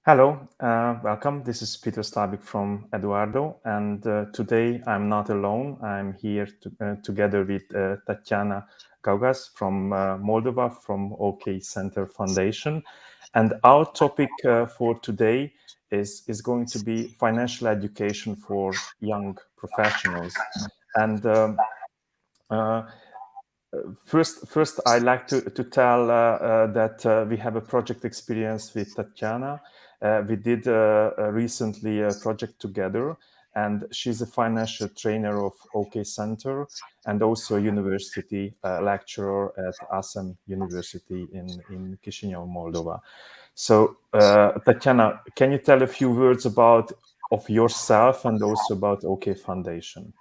Hello, welcome. This is Peter Slavik from EDUardo, and today I'm not alone. I'm here together with Tatiana Gaugas from Moldova, from OK Center Foundation, and our topic for today is going to be financial education for young professionals. And uh, First, I like to tell that we have a project experience with Tatiana. We did recently a project together, and she's a financial trainer of OK Center and also a university lecturer at ASEM University in Chisinau, Moldova. So, Tatiana, can you tell a few words of yourself and also about OK Foundation?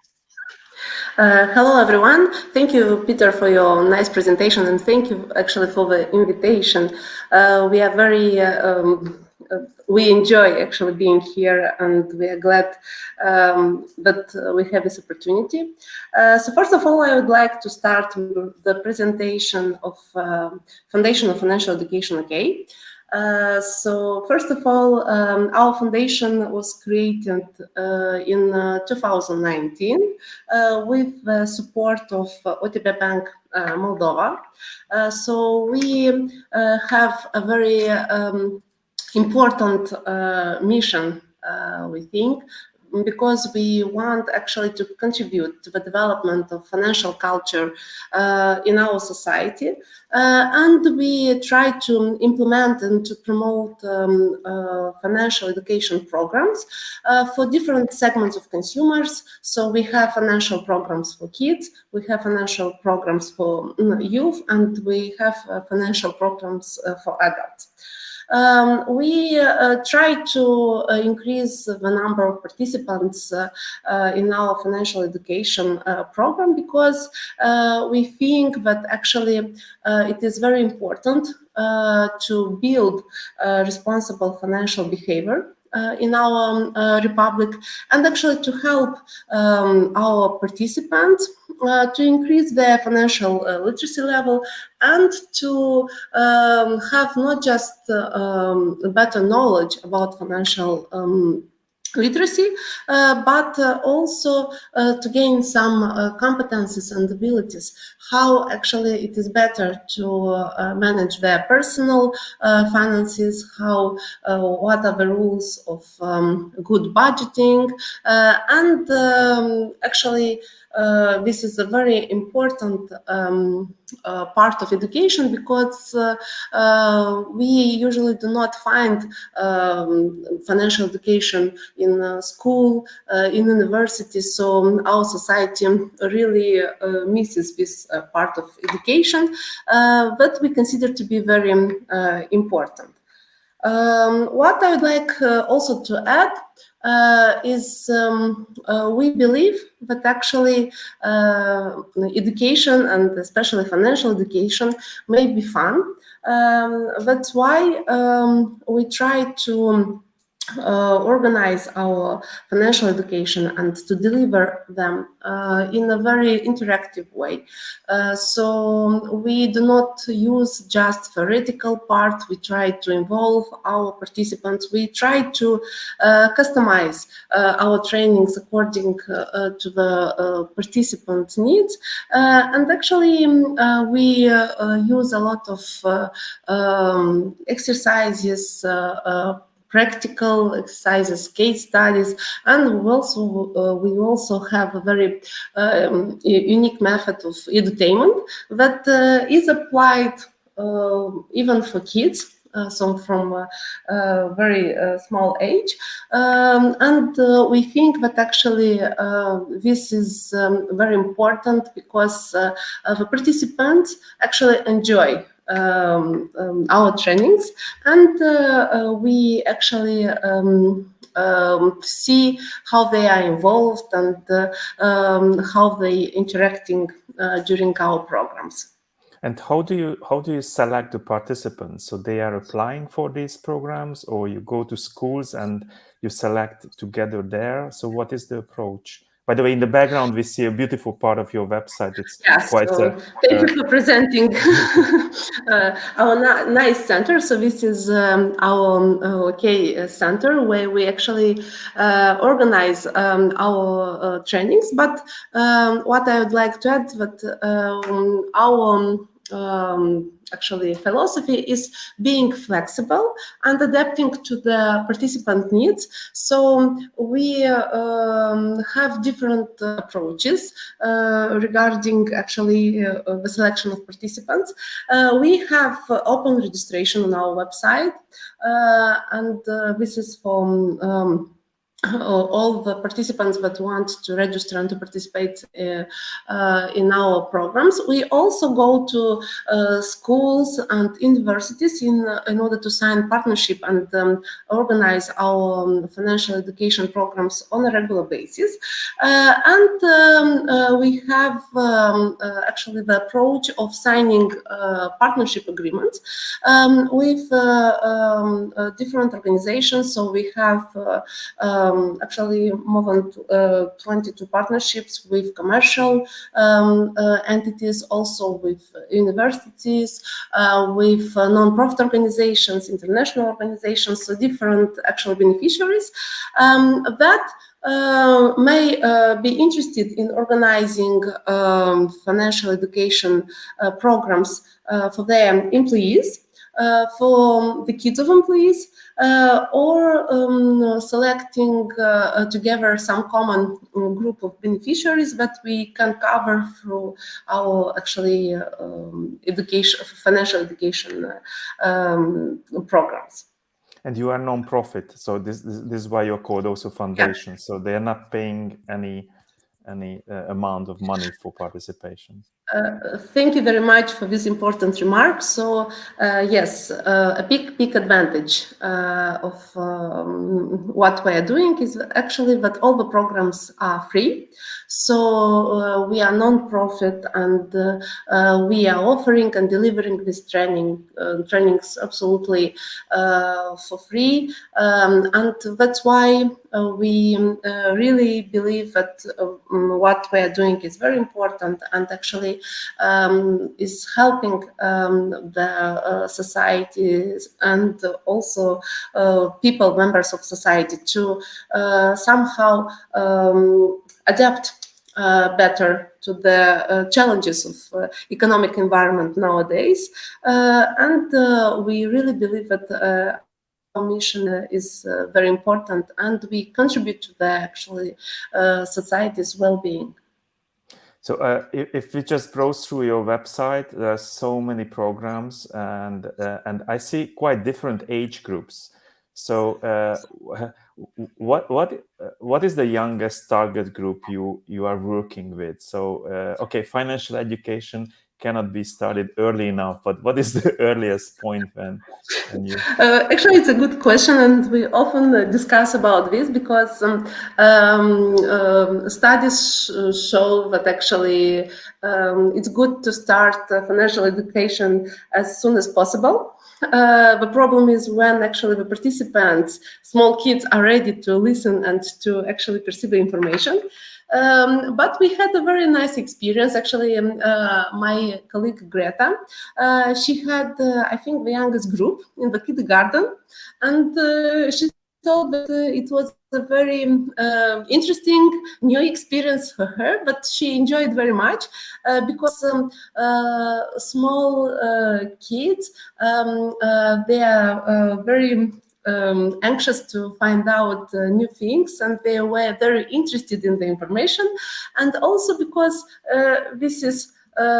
Hello, everyone. Thank you, Peter, for your nice presentation, and thank you actually for the invitation. We are we enjoy actually being here, and we are glad that we have this opportunity. So first of all, I would like to start with the presentation of Foundation of Financial Education, OK. So first of all, our foundation was created in 2019 with the support of OTP Bank Moldova. So we have a very important mission, we think, because we want actually to contribute to the development of financial culture in our society. And we try to implement and to promote financial education programs for different segments of consumers. So we have financial programs for kids, we have financial programs for youth, and we have financial programs for adults. We try to increase the number of participants in our financial education program because we think that actually it is very important to build responsible financial behavior in our republic, and actually to help our participants to increase their financial literacy level and to have not just better knowledge about financial literacy, but also to gain some competencies and abilities, how actually it is better to manage their personal finances, how what are the rules of good budgeting, and actually this is a very important part of education because we usually do not find financial education in school, in university. So our society really misses this part of education that we consider to be very important. What I would like also to add is we believe that actually education, and especially financial education, may be fun. That's why we try to organize our financial education and to deliver them in a very interactive way. So we do not use just theoretical part. We try to involve our participants. We try to customize our trainings according to the participants' needs. And actually, we use a lot of exercises, practical exercises, case studies, and we also have a very unique method of edutainment that is applied even for kids. So from a very small age, and we think that actually this is very important because the participants actually enjoy our trainings, and we actually see how they are involved and how they interacting during our programs. And how do you select the participants? So they are applying for these programs, or you go to schools and you select together there? So what is the approach? By the way, in the background, we see a beautiful part of your website. It's quite thank you for presenting our nice center. So this is our OK center, where we actually organize our trainings. But what I would like to add, that our actually philosophy is being flexible and adapting to the participant needs. So we have different approaches regarding actually the selection of participants. We have open registration on our website, and this is for all the participants that want to register and to participate in our programs. We also go to schools and universities in order to sign partnership and organize our financial education programs on a regular basis. And we have actually the approach of signing partnership agreements with different organizations. So we have actually more than 22 partnerships with commercial entities, also with universities, with non-profit organizations, international organizations, so different actual beneficiaries that may be interested in organizing financial education programs for their employees, for the kids of employees, or selecting together some common group of beneficiaries that we can cover through our actually financial education programs. And you are non-profit, so this is why you're called also foundation. Yeah. So they are not paying any amount of money for participation. Thank you very much for this important remark. So yes, a big advantage of what we are doing is actually that all the programs are free. So we are non-profit, and we are offering and delivering this trainings absolutely for free, and that's why we really believe that what we are doing is very important, and actually is helping the societies and also people, members of society, to somehow adapt better to the challenges of economic environment nowadays. And we really believe that our mission is very important, and we contribute to the actually society's well-being. So if we just browse through your website, there are so many programs, and I see quite different age groups. So what is the youngest target group you are working with? So okay, financial education cannot be started early enough, but what is the earliest point when you... Actually, it's a good question, and we often discuss about this, because studies show that actually it's good to start financial education as soon as possible. The problem is when actually the participants, small kids, are ready to listen and to actually perceive the information. But we had a very nice experience. Actually, my colleague Greta, she had, I think, the youngest group in the kindergarten, and she thought that it was a very interesting new experience for her, but she enjoyed very much because small kids, they are very anxious to find out new things, and they were very interested in the information, and also because this is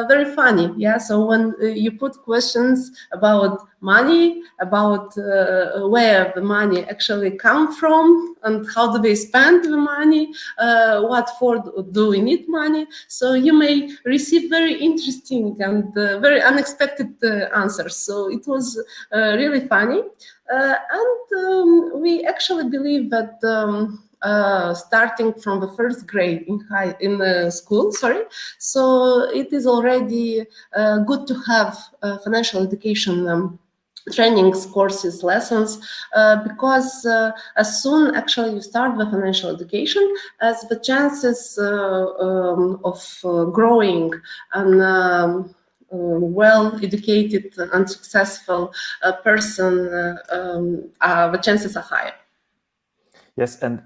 very funny, yeah. So when you put questions about money, about where the money actually come from, and how do they spend the money, what for do we need money, so you may receive very interesting and very unexpected answers. So it was really funny, and we actually believe that starting from the first grade in school, so it is already good to have financial education trainings, courses, lessons, because as soon actually you start the financial education, as the chances of growing and well-educated and successful person, the chances are higher. Yes, and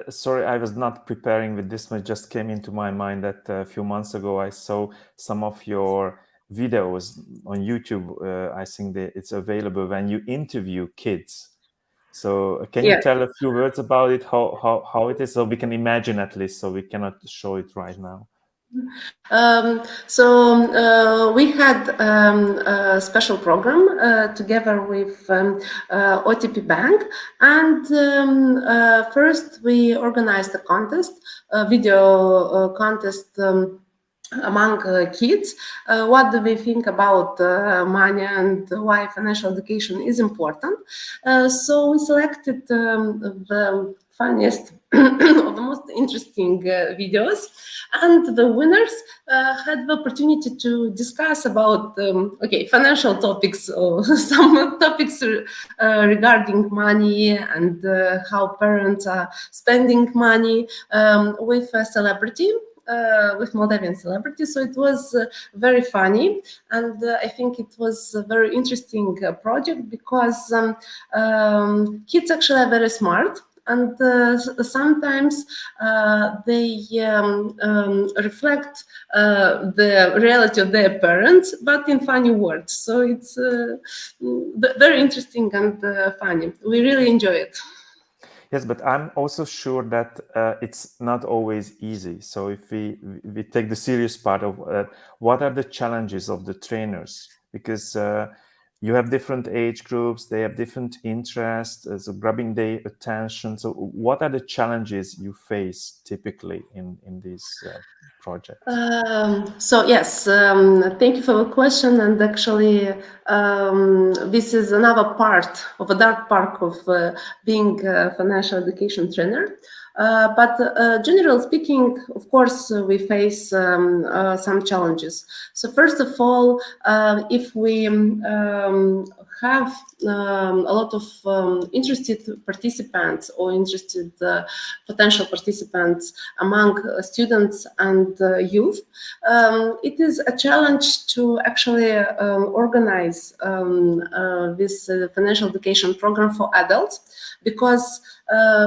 sorry, I was not preparing with this one. It just came into my mind that a few months ago I saw some of your videos on YouTube. I think that it's available when you interview kids. So can you Yeah. tell a few words about it, how it is, so we can imagine at least, so we cannot show it right now? We had a special program together with OTP Bank, and first we organized a contest, a video contest. Among kids, what do they think about money and why financial education is important? So we selected the funniest or the most interesting videos, and the winners had the opportunity to discuss about financial topics or some topics regarding money and how parents are spending money with a celebrity. With Moldavian celebrity, so it was very funny, and I think it was a very interesting project because kids actually are very smart, and sometimes they reflect the reality of their parents, but in funny words. So it's very interesting and funny. We really enjoy it. Yes, but I'm also sure that it's not always easy. So if we take the serious part of what are the challenges of the trainers? Because you have different age groups, they have different interests, so grabbing their attention. So what are the challenges you face typically in these projects? Thank you for the question. And actually, this is another part of a dark part of being a financial education trainer. But generally speaking, of course, we face some challenges. So first of all, if we have a lot of interested participants or interested potential participants among students and youth, it is a challenge to actually organize this financial education program for adults, because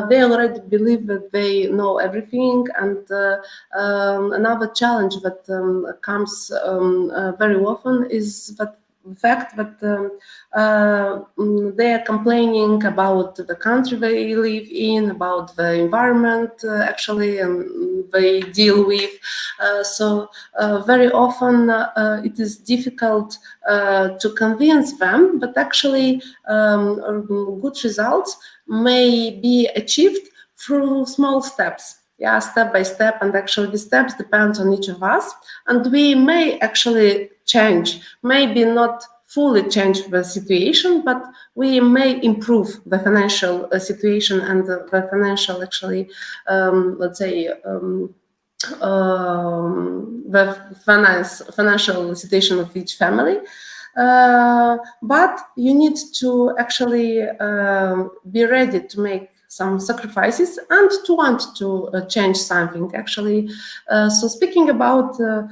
they already believe that they know everything. And another challenge that comes very often is that the fact that they are complaining about the country they live in, about the environment actually, and they deal with. So very often it is difficult to convince them, but actually good results may be achieved through small steps. Yeah, step by step, and actually the steps depend on each of us, and we may actually change, maybe not fully change the situation, but we may improve the financial situation and the financial, actually, let's say, the financial situation of each family. But you need to actually be ready to make some sacrifices and to want to change something, actually. So speaking about the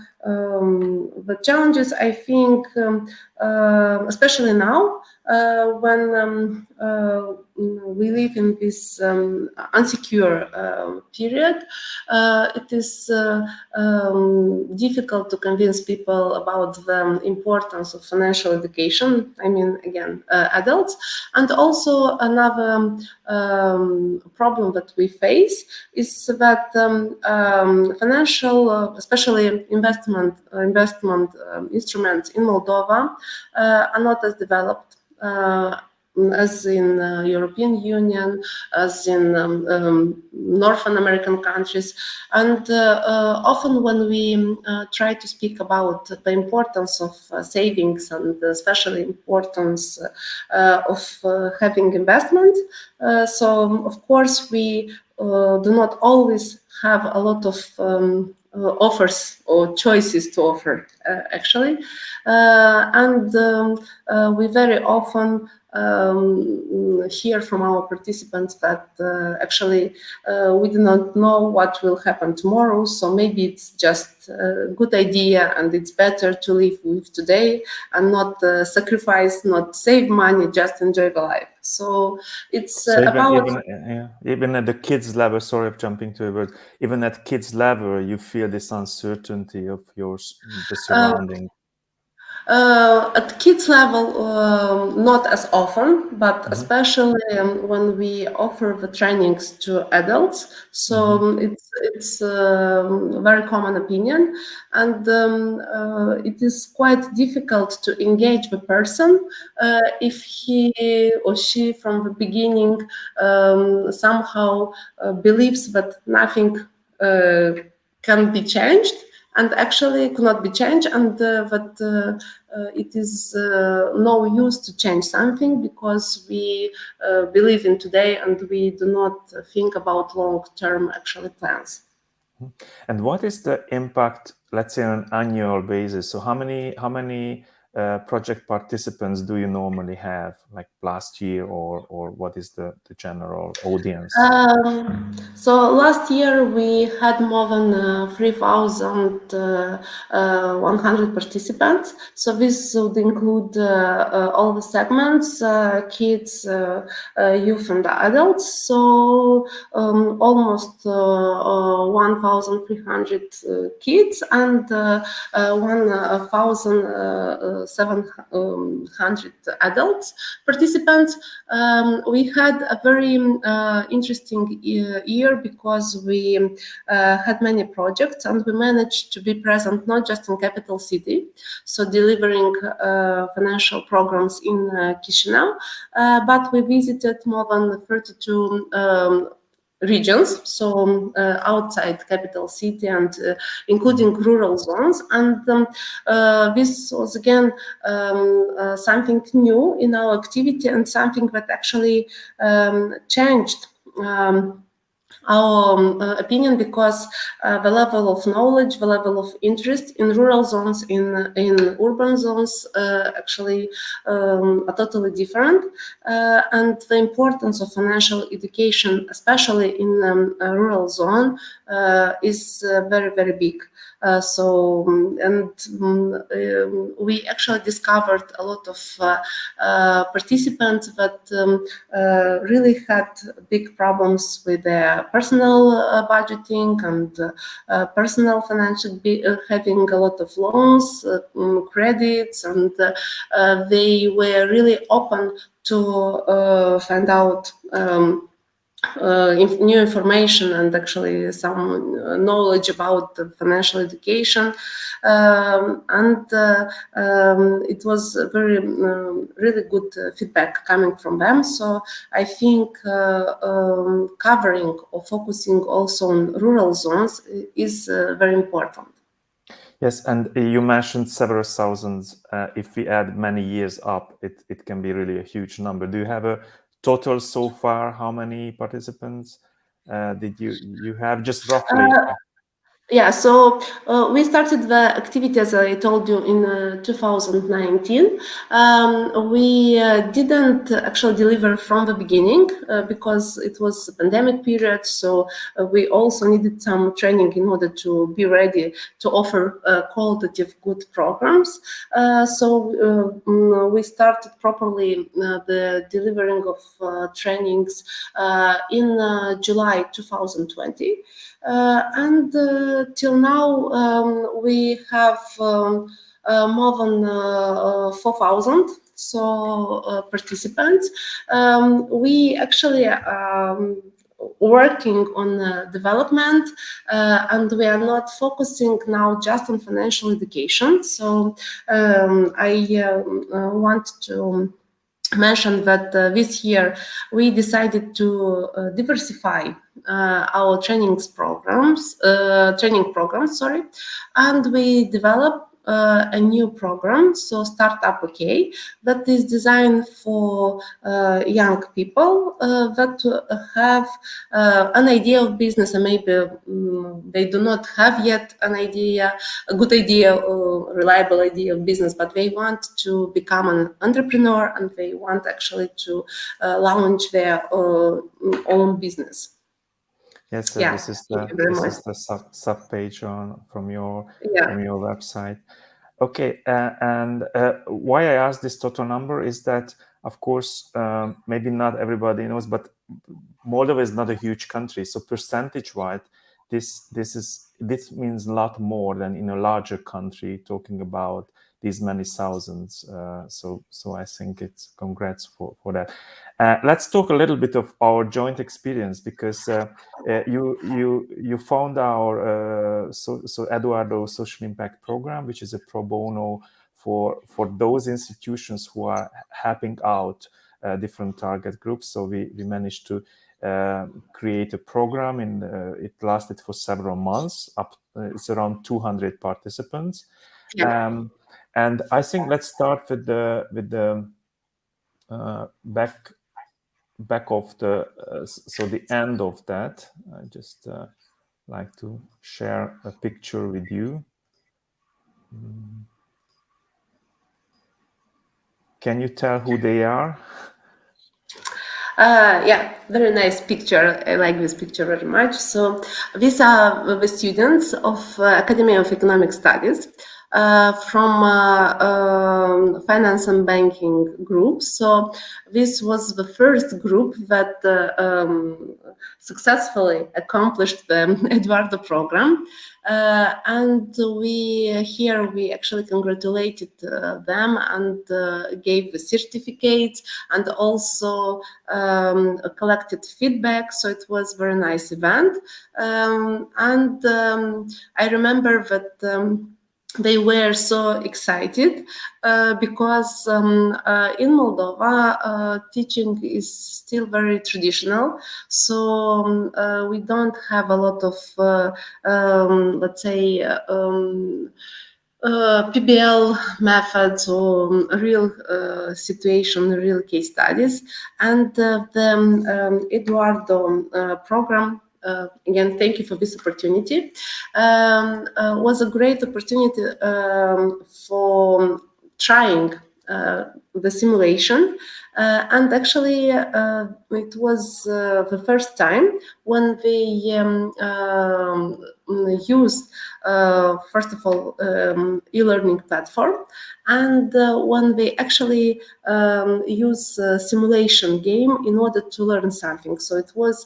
challenges, I think, especially now, when we live in this unsecure period, it is difficult to convince people about the importance of financial education. I mean, again, adults. And also another problem that we face is that financial, especially investment instruments in Moldova are not as developed as in European Union, as in Northern American countries. And often when we try to speak about the importance of savings, and especially importance of having investment, so of course we do not always have a lot of offers or choices to offer actually, and we very often hear from our participants that actually we do not know what will happen tomorrow, so maybe it's just a good idea and it's better to live with today and not sacrifice, not save money, just enjoy the life. So it's So about even at the kids level, sorry of jumping to a word, even at kids level, you feel this uncertainty of the surrounding. At kids level, not as often, but especially when we offer the trainings to adults. So it's very common opinion, and it is quite difficult to engage the person if he or she from the beginning somehow believes that nothing can be changed and actually cannot be changed, and that it is no use to change something because we believe in today and we do not think about long-term actually plans. And what is the impact, let's say, on an annual basis? So how many project participants do you normally have, like last year, or what is the general audience? So last year we had more than 3,100 participants. So this would include all the segments, kids, youth and adults. So almost 1,300 kids and 1,700 adults participants. We had a very interesting year because we had many projects and we managed to be present not just in capital city, so delivering financial programs in Chisinau, but we visited more than 32 regions, so outside capital city and including rural zones, and this was again something new in our activity and something that actually changed our opinion, because the level of knowledge, the level of interest in rural zones, in urban zones actually are totally different, and the importance of financial education, especially in a rural zone, is very, very big. We actually discovered a lot of participants that really had big problems with their personal budgeting and personal financial, having a lot of loans, credits, and they were really open to find out new information and actually some knowledge about the financial education, it was very really good feedback coming from them. So I think covering or focusing also on rural zones is very important. Yes, and you mentioned several thousands. If we add many years up, it can be really a huge number. Do you have a total so far? How many participants did you have, just roughly? Yeah, so we started the activity, as I told you, in 2019. We didn't actually deliver from the beginning because it was a pandemic period, so we also needed some training in order to be ready to offer qualitative good programs. We started properly the delivering of trainings in July 2020. And till now we have more than 4,000 participants. We actually working on development, and we are not focusing now just on financial education. So I want to mention that this year we decided to diversify our training programs, and we developed a new program, so Startup OK, that is designed for young people that have an idea of business, and maybe they do not have yet an idea, a good idea or reliable idea of business, but they want to become an entrepreneur and they want actually to launch their own business. Yes, Yeah, this is thank the you very much. sub page from your Yeah. website. Okay, and why I asked this total number is that, of course, maybe not everybody knows, but Moldova is not a huge country, so percentage-wise, this means a lot more than in a larger country. Talking about these many thousands, so I think it's congrats for that. Let's talk a little bit of our joint experience, because you found our EDUardo Social Impact Program, which is a pro bono for those institutions who are helping out different target groups. So we managed to create a program, and it lasted for several months. It's around 200 participants. Yeah. And I think let's start with the back of the so the end of that. I just like to share a picture with you. Can you tell who they are? Yeah, very nice picture. I like this picture very much. So these are the students of Academy of Economic Studies from finance and banking group. So this was the first group that successfully accomplished the EDUardo program. And we actually congratulated them and gave the certificates and also collected feedback. So it was a very nice event. I remember that they were so excited because in Moldova, teaching is still very traditional. So we don't have a lot of, let's say, PBL methods or real situation, real case studies. And the EDUardo program, again, thank you for this opportunity, was a great opportunity for trying the simulation. And actually, it was the first time when they used, first of all, e-learning platform, and when they actually use simulation game in order to learn something. So it was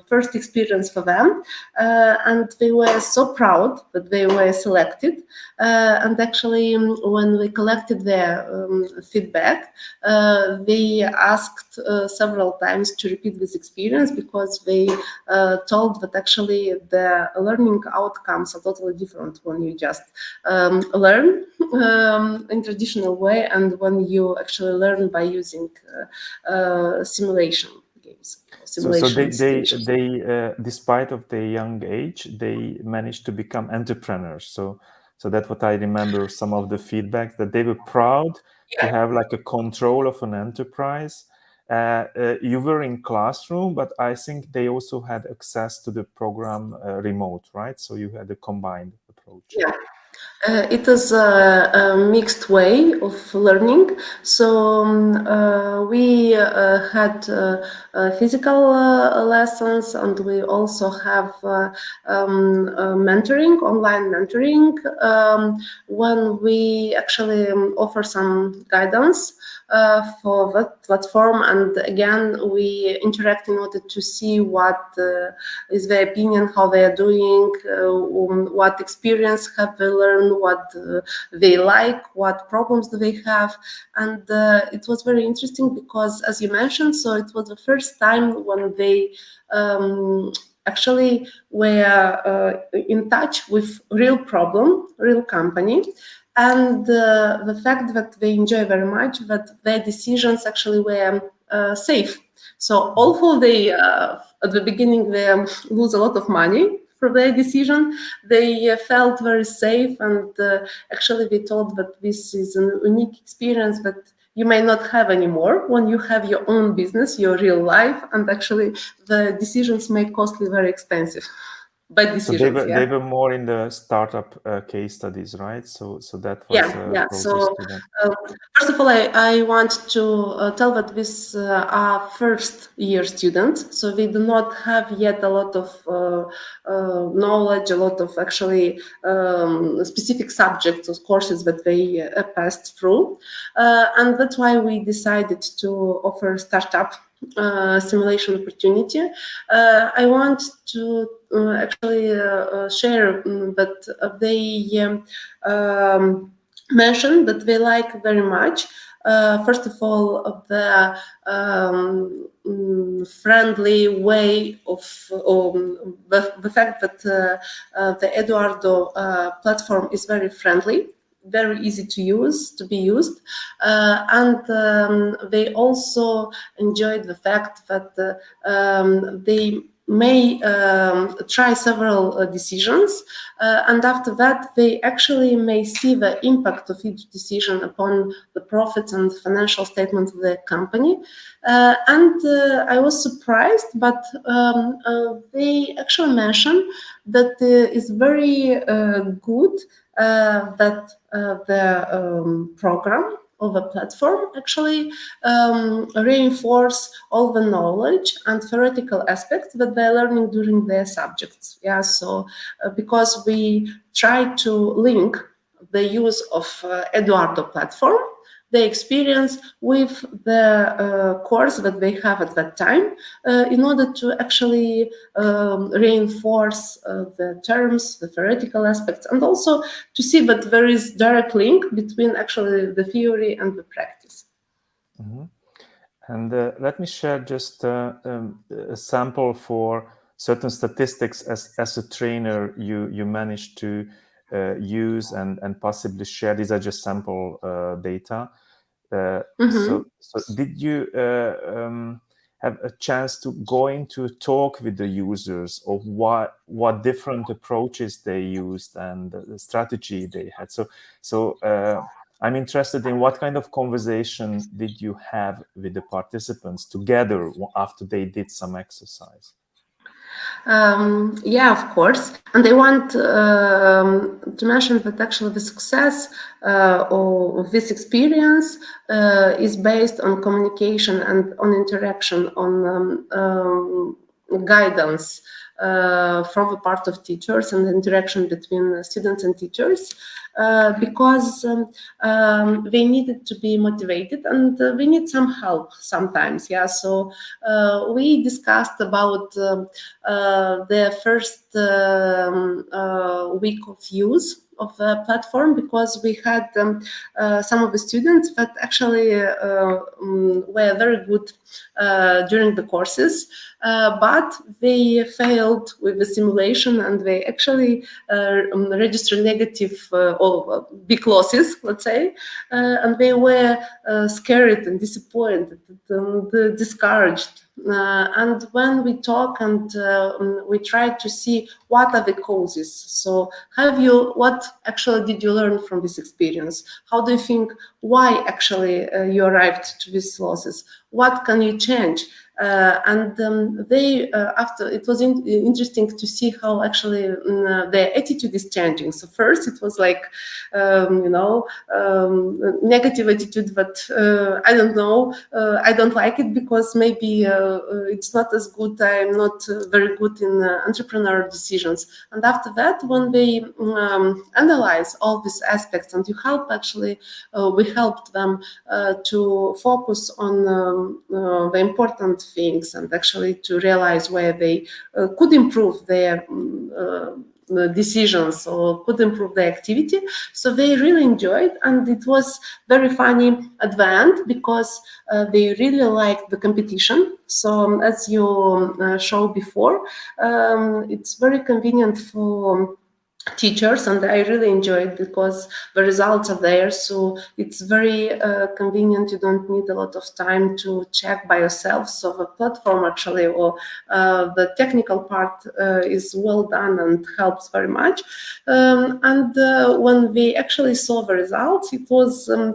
first experience for them, and they were so proud that they were selected. And actually, when we collected their feedback, they asked several times to repeat this experience, because they told that actually the learning outcomes are totally different when you just learn in traditional way and when you actually learn by using simulation games. So they despite of their young age, they managed to become entrepreneurs. So that's what I remember, some of the feedback, that they were proud to have like a control of an enterprise. You were in classroom, but I think they also had access to the program remote, right? So you had a combined approach. Yeah. It is a mixed way of learning. So we had physical lessons, and we also have mentoring, online mentoring, when we actually offer some guidance for that platform. And again, we interact in order to see what is their opinion, how they are doing, what experience have they learned, what they like, what problems do they have. And it was very interesting because, as you mentioned, so it was the first time when they actually were in touch with real problem, real company. And the fact that they enjoy very much that their decisions actually were safe. So although they, at the beginning, they lose a lot of money for their decision. They felt very safe, and actually we thought that this is a unique experience that you may not have anymore when you have your own business, your real life, and actually the decisions may costly very expensive. Bad decisions. So they were more in the startup case studies, right? So that was Yeah. closest So to them. first of all, I want to tell that these are first year students, so we do not have yet a lot of knowledge, a lot of actually specific subjects or courses that they passed through, and that's why we decided to offer startup simulation opportunity. I want to actually share that they mentioned that they like very much. First of all, the friendly way of the fact that the EDUardo platform is very friendly, very easy to be used, and they also enjoyed the fact that they may try several decisions, and after that they actually may see the impact of each decision upon the profits and financial statement of the company. And I was surprised, but they actually mentioned that it's very good that the program of a platform actually reinforce all the knowledge and theoretical aspects that they're learning during their subjects. Yeah, so because we try to link the use of EDUardo platform, the experience with the course that they have at that time, in order to actually reinforce the terms, the theoretical aspects, and also to see that there is direct link between actually the theory and the practice. Mm-hmm. And let me share just a sample for certain statistics as a trainer you managed to use and possibly share. These are just sample data. So did you have a chance to go into talk with the users of what different approaches they used and the strategy they had? So I'm interested in what kind of conversation did you have with the participants together after they did some exercise? Yeah, of course. And I want to mention that actually the success of this experience is based on communication and on interaction, on guidance from the part of teachers and interaction between students and teachers, because they needed to be motivated and we need some help sometimes. Yeah, so we discussed about the first week of use of the platform, because we had some of the students that actually were very good during the courses, but they failed with the simulation and they actually registered negative or big losses, let's say, and they were scared and disappointed and discouraged. And when we talk and we try to see what are the causes, so what actually did you learn from this experience? How do you think, why actually you arrived to these losses? What can you change? And they after it was interesting to see how actually their attitude is changing. So first it was like negative attitude, but I don't know, I don't like it because maybe it's not as good, I'm not very good in entrepreneurial decisions. And after that, when they analyze all these aspects and you help actually we helped them to focus on the important things and actually to realize where they could improve their decisions or could improve their activity. So they really enjoyed, and it was very funny at the end because they really liked the competition. So as you showed before, it's very convenient for teachers, and I really enjoy it because the results are there, so it's very convenient. You don't need a lot of time to check by yourself, so the platform actually, or the technical part is well done and helps very much. And when we actually saw the results, it was a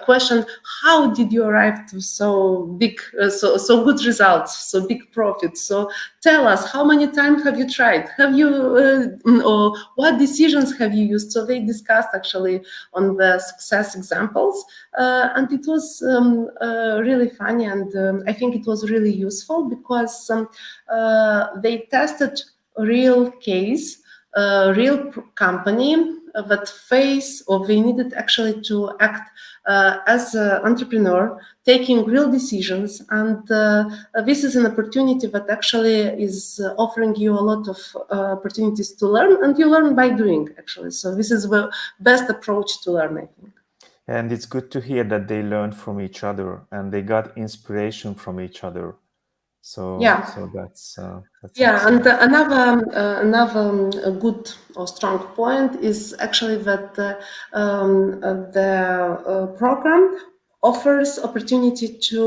question: how did you arrive to so big, so good results, so big profits? So tell us, how many times have you tried? Have you, or what decisions have you used? So they discussed actually on the success examples, and it was really funny, and I think it was really useful because they tested a real case, a real company that face, or they needed actually to act as an entrepreneur, taking real decisions, and this is an opportunity that actually is offering you a lot of opportunities to learn, and you learn by doing, actually. So this is the best approach to learn, I think. And it's good to hear that they learned from each other and they got inspiration from each other. So that's And excellent. another good or strong point is actually that the program offers opportunity to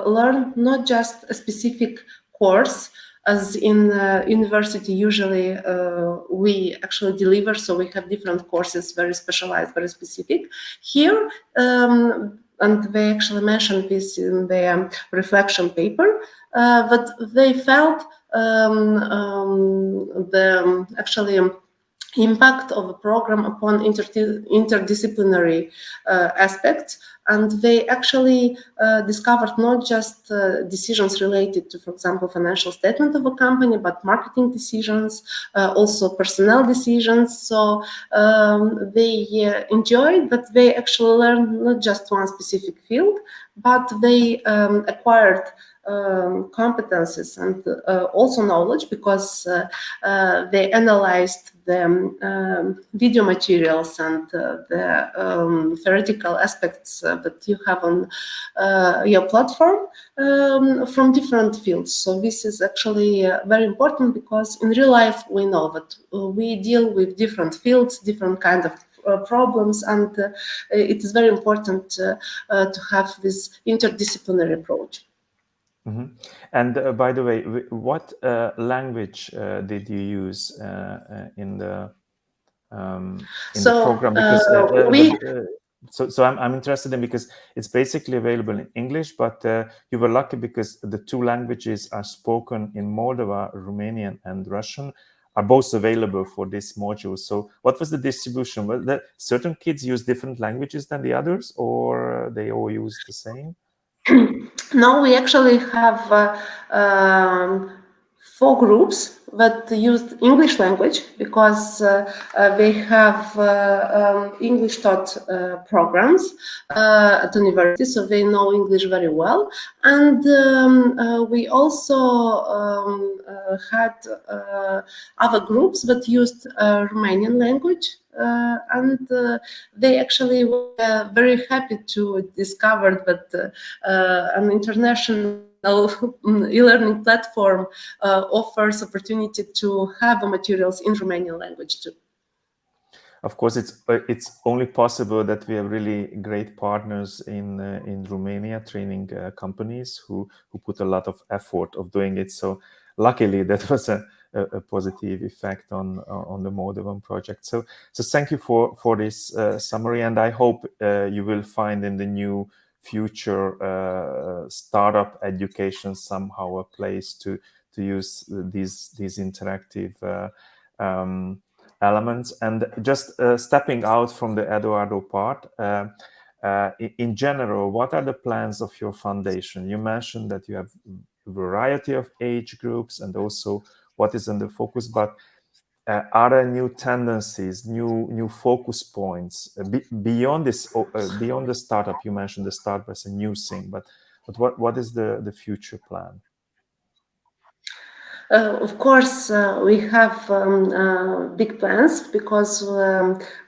learn not just a specific course, as in university usually we actually deliver, so we have different courses, very specialized, very specific. Here, and they actually mentioned this in their reflection paper, that they felt the actually impact of the program upon interdisciplinary aspects, and they actually discovered not just decisions related to, for example, financial statement of a company, but marketing decisions, also personnel decisions. So they enjoyed that they actually learned not just one specific field, but they acquired competences and also knowledge, because they analyzed the video materials and the theoretical aspects that you have on your platform from different fields. So this is actually very important, because in real life we know that we deal with different fields, different kind of problems, and it is very important to have this interdisciplinary approach. Mm-hmm. And by the way, what language did you use in the program? Because so I'm interested in, because it's basically available in English, but you were lucky because the two languages are spoken in Moldova, Romanian and Russian, are both available for this module. So what was the distribution? Was that certain kids use different languages than the others, or they all use the same? Now we actually have 4 groups that used English language, because they have English taught programs at university, so they know English very well. And we also had other groups that used Romanian language, and they actually were very happy to discover that an international e-learning platform offers opportunity to have the materials in Romanian language too. Of course, it's only possible that we have really great partners in Romania, training companies who put a lot of effort of doing it. So luckily, that was a positive effect on the Moldovan project. So thank you for this summary, and I hope you will find in the new future startup education somehow a place to use these interactive elements. And just stepping out from the EDUardo part, in general, what are the plans of your foundation? You mentioned that you have a variety of age groups and also what is in the focus, but are there new tendencies, new focus points beyond this, beyond the startup? You mentioned the startup as a new thing, but what is the future plan? Of course, we have big plans, because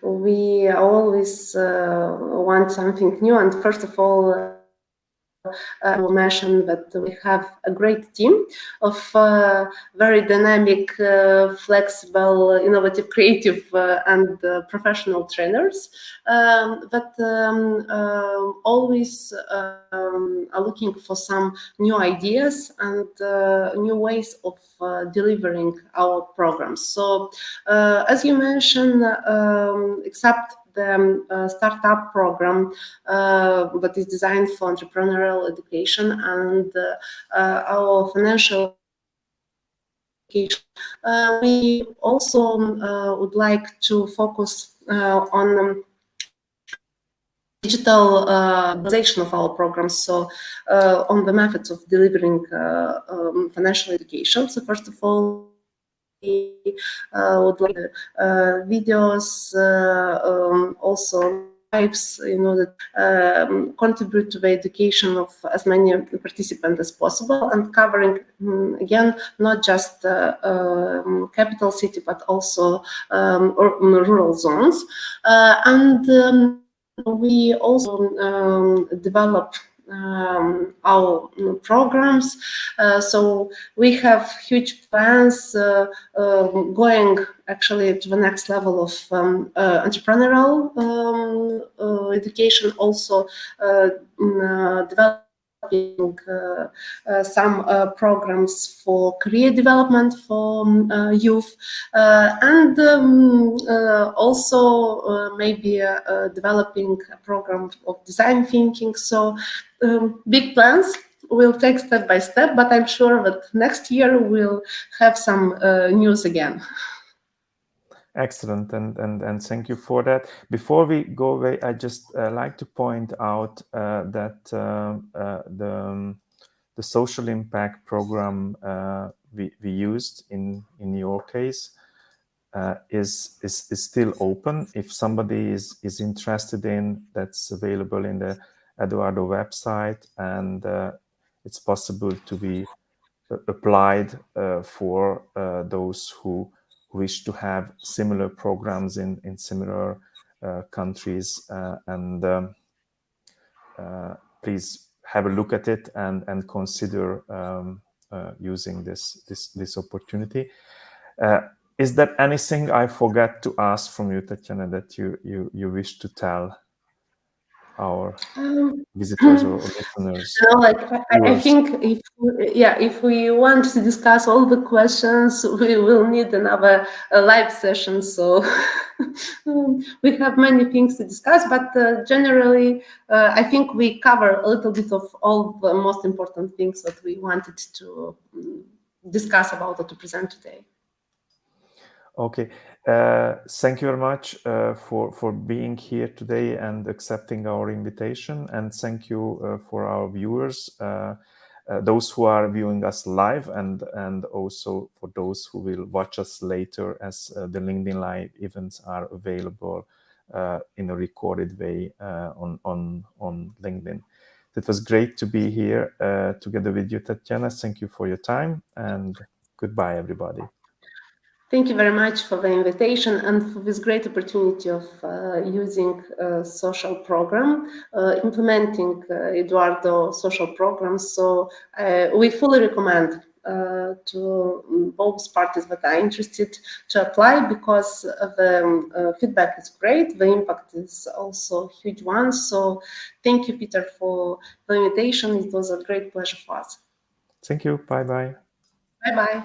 we always want something new. And first of all, I will mention that we have a great team of very dynamic, flexible, innovative, creative, and professional trainers that always are looking for some new ideas and new ways of delivering our programs. So, as you mentioned, except the startup program that is designed for entrepreneurial education and our financial education, we also would like to focus on digital digitalization of our programs, so on the methods of delivering financial education. So first of all, we would like videos, also lives, that contribute to the education of as many participants as possible, and covering again not just capital city but also rural zones, and we also develop our programs. So we have huge plans going actually to the next level of entrepreneurial education, also developing some programs for career development for youth, and also maybe developing a program of design thinking. So big plans. We'll take step by step, but I'm sure that next year we'll have some news again. Excellent, and thank you for that. Before we go away, I just like to point out that the social impact program we used in your case is still open. If somebody is interested in, that's available in the EDUardo website, and it's possible to be applied for those who wish to have similar programs in similar countries, and please have a look at it and consider using this opportunity. Is there anything I forgot to ask from you, Tatiana, that you wish to tell our visitors or listeners? I think if we want to discuss all the questions, we will need another live session. So we have many things to discuss, but generally, I think we cover a little bit of all the most important things that we wanted to discuss about or to present today. Okay, thank you very much for being here today and accepting our invitation, and thank you for our viewers, those who are viewing us live, and also for those who will watch us later, as the LinkedIn Live events are available in a recorded way on LinkedIn. It was great to be here together with you, Tatiana. Thank you for your time, and goodbye, everybody. Thank you very much for the invitation and for this great opportunity of using a social program, implementing EDUardo social programs. So we fully recommend to both parties that are interested to apply, because the feedback is great. The impact is also a huge one. So thank you, Peter, for the invitation. It was a great pleasure for us. Thank you. Bye-bye. Bye-bye.